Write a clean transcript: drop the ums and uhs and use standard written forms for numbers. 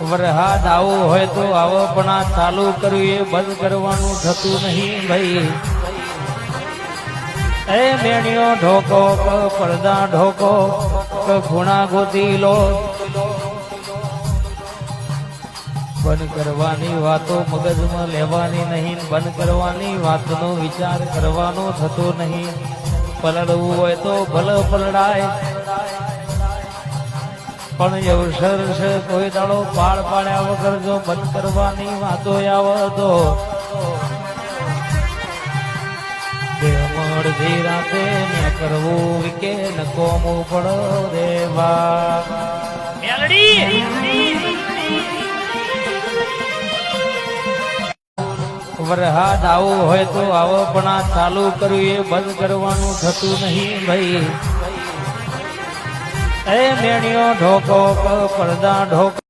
વરહાદ આવું હોય તો આવો પણ આ ચાલુ કર્યું એ બંધ કરવાનું થતું નહીં ભાઈ. એ મેણીઓ ઢોકો પડદા ઢોકો ખૂણા ગોતી લો. બંધ કરવાની વાતો મગજમાં લેવાની નહીં. બંધ કરવાની વાતનો વિચાર કરવાનો થતો નહીં. પલળવું હોય તો ભલે પલળાય પણ અવસર છે કોઈ દાડો પાળ પાડ્યા વગર જો બંધ કરવાની વાતો આવે તો અડધી રાતે ને કરવું વિકે ન કોમું પડો દેવા. વરહાદ આવું હોય તો આવો પણ આ ચાલુ કર્યું એ બંધ કરવાનું થતું નહીં ભાઈ. એ મેણીઓ ઢોકો પડદા ઢોકો